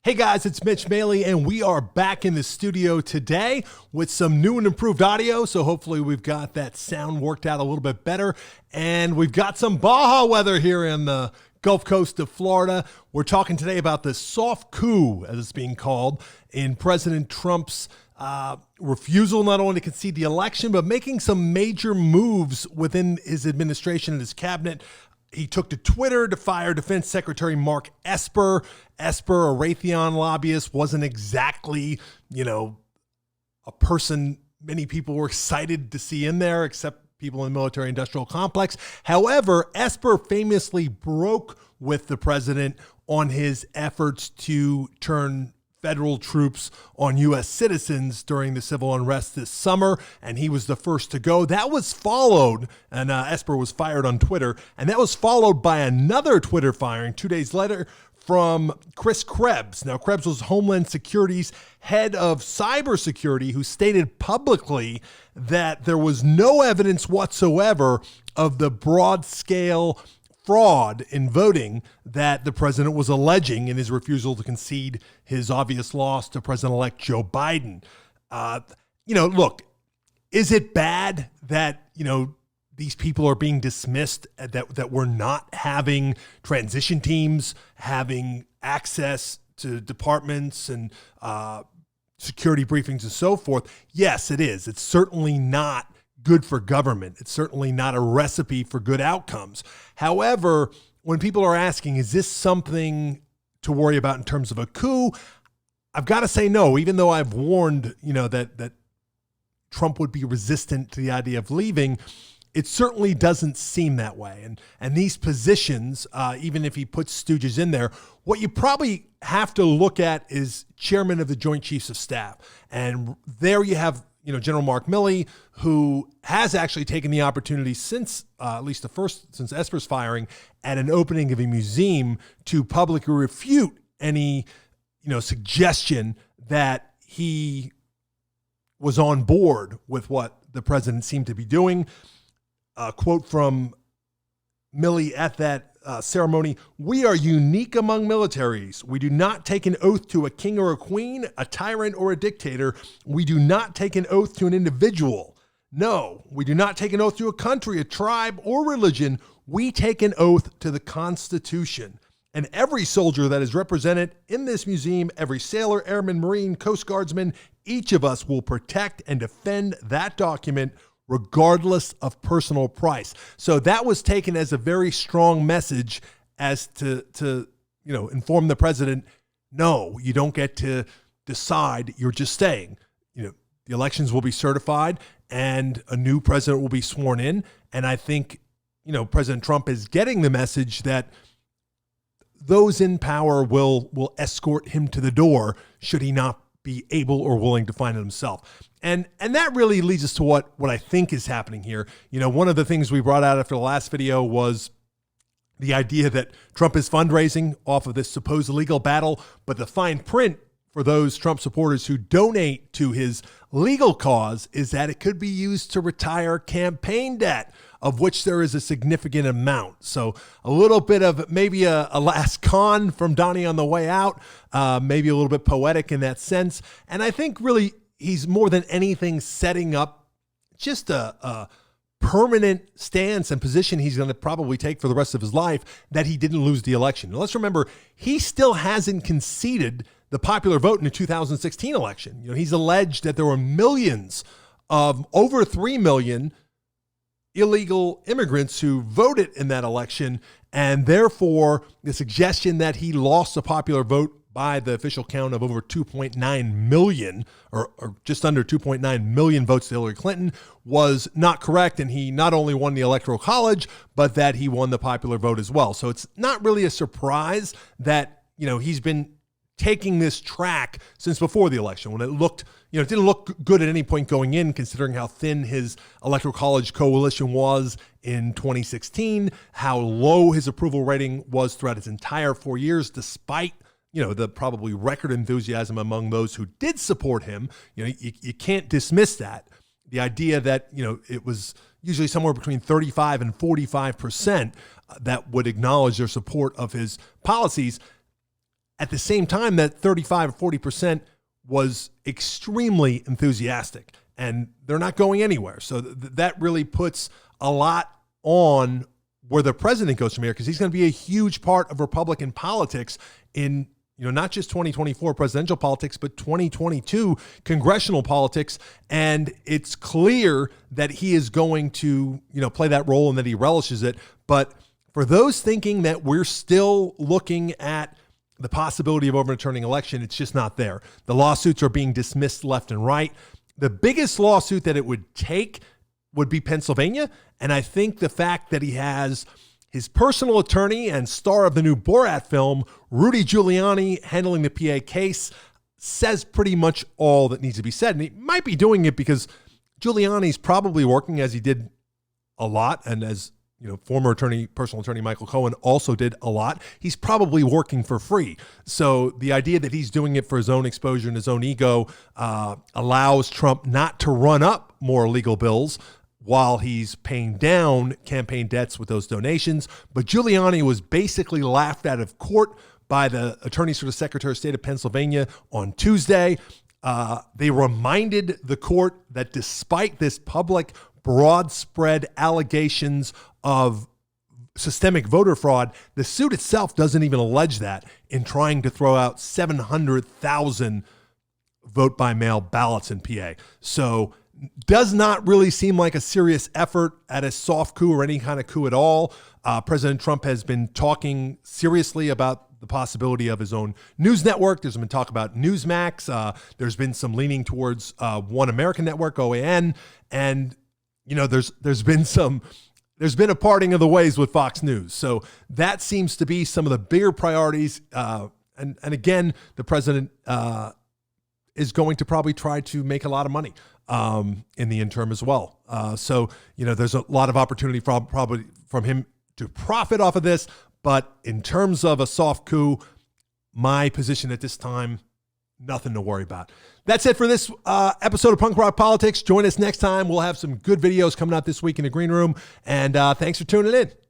Hey guys, it's Mitch Maley, and we are back in the studio today with some new and improved audio. So hopefully we've got that sound worked out a little bit better. And we've got some Baja weather here in the Gulf Coast of Florida. We're talking today about the soft coup, as it's being called, in President Trump's refusal not only to concede the election, but making some major moves within his administration and his cabinet. He took to Twitter to fire Defense Secretary Mark Esper. Esper, a Raytheon lobbyist, wasn't exactly, a person many people were excited to see in there, except people in the military-industrial complex. However, Esper famously broke with the president on his efforts to turn federal troops on U.S. citizens during the civil unrest this summer, and he was the first to go. That was followed, and Esper was fired on Twitter, and that was followed by another Twitter firing 2 days later from Chris Krebs. Now, Krebs was Homeland Security's head of cybersecurity, who stated publicly that there was no evidence whatsoever of the broad-scale fraud in voting that the president was alleging in his refusal to concede his obvious loss to President-elect Joe Biden. Look, is it bad that, these people are being dismissed, that we're not having transition teams having access to departments and security briefings and so forth? Yes, it is. It's certainly not good for government. It's certainly not a recipe for good outcomes. However, when people are asking, is this something to worry about in terms of a coup? I've got to say no, even though I've warned, that Trump would be resistant to the idea of leaving. It certainly doesn't seem that way. And these positions, even if he puts stooges in there, what you probably have to look at is chairman of the Joint Chiefs of Staff. And there you have General Mark Milley, who has actually taken the opportunity since since Esper's firing at an opening of a museum to publicly refute any, suggestion that he was on board with what the president seemed to be doing. A quote from Milley at that ceremony: "We are unique among militaries. We do not take an oath to a king or a queen, a tyrant or a dictator. We do not take an oath to an individual. No, we do not take an oath to a country, a tribe, or religion. We take an oath to the Constitution. And every soldier that is represented in this museum, every sailor, airman, Marine, Coast Guardsman, each of us will protect and defend that document regardless of personal price." So that was taken as a very strong message as to inform the president, no, you don't get to decide, you're just staying. The elections will be certified and a new president will be sworn in. And I think, President Trump is getting the message that those in power will escort him to the door should he not be able or willing to find it himself. And that really leads us to what I think is happening here. One of the things we brought out after the last video was the idea that Trump is fundraising off of this supposed legal battle, but the fine print for those Trump supporters who donate to his legal cause is that it could be used to retire campaign debt, of which there is a significant amount. So a little bit of maybe a last con from Donnie on the way out, maybe a little bit poetic in that sense. And I think really he's more than anything setting up just a permanent stance and position he's going to probably take for the rest of his life, that he didn't lose the election. Now, let's remember, he still hasn't conceded the popular vote in the 2016 election. He's alleged that there were millions of over 3 million illegal immigrants who voted in that election, and therefore the suggestion that he lost the popular vote by the official count of over 2.9 million or just under 2.9 million votes to Hillary Clinton was not correct. And he not only won the Electoral College, but that he won the popular vote as well. So it's not really a surprise that, he's been taking this track since before the election, when it looked, it didn't look good at any point going in, considering how thin his Electoral College coalition was in 2016, how low his approval rating was throughout his entire 4 years, despite the probably record enthusiasm among those who did support him. You can't dismiss that. The idea that, it was usually somewhere between 35 and 45% that would acknowledge their support of his policies. at the same time, that 35 or 40% was extremely enthusiastic, and they're not going anywhere. So that really puts a lot on where the president goes from here, because he's going to be a huge part of Republican politics in, not just 2024 presidential politics, but 2022 congressional politics. And it's clear that he is going to, play that role and that he relishes it. But for those thinking that we're still looking at the possibility of overturning election, it's just not there. The lawsuits are being dismissed left and right. The biggest lawsuit that it would take would be Pennsylvania. And I think the fact that he has his personal attorney and star of the new Borat film, Rudy Giuliani, handling the PA case says pretty much all that needs to be said. And he might be doing it because Giuliani's probably working, as he did a lot, and as former personal attorney Michael Cohen also did a lot. He's probably working for free. So the idea that he's doing it for his own exposure and his own ego allows Trump not to run up more legal bills while he's paying down campaign debts with those donations. But Giuliani was basically laughed out of court by the attorneys for the Secretary of State of Pennsylvania on Tuesday. They reminded the court that despite this public, broad spread allegations of systemic voter fraud, the suit itself doesn't even allege that in trying to throw out 700,000 vote by mail ballots in PA. So does not really seem like a serious effort at a soft coup or any kind of coup at all. President Trump has been talking seriously about the possibility of his own news network. There's been talk about Newsmax. There's been some leaning towards One American Network, OAN. And, there's been a parting of the ways with Fox News. So that seems to be some of the bigger priorities. And again, the president is going to probably try to make a lot of money in the interim as well. So, there's a lot of opportunity probably from him to profit off of this. But in terms of a soft coup, my position at this time, nothing to worry about. That's it for this episode of Punk Rock Politics. Join us next time. We'll have some good videos coming out this week in the green room. And thanks for tuning in.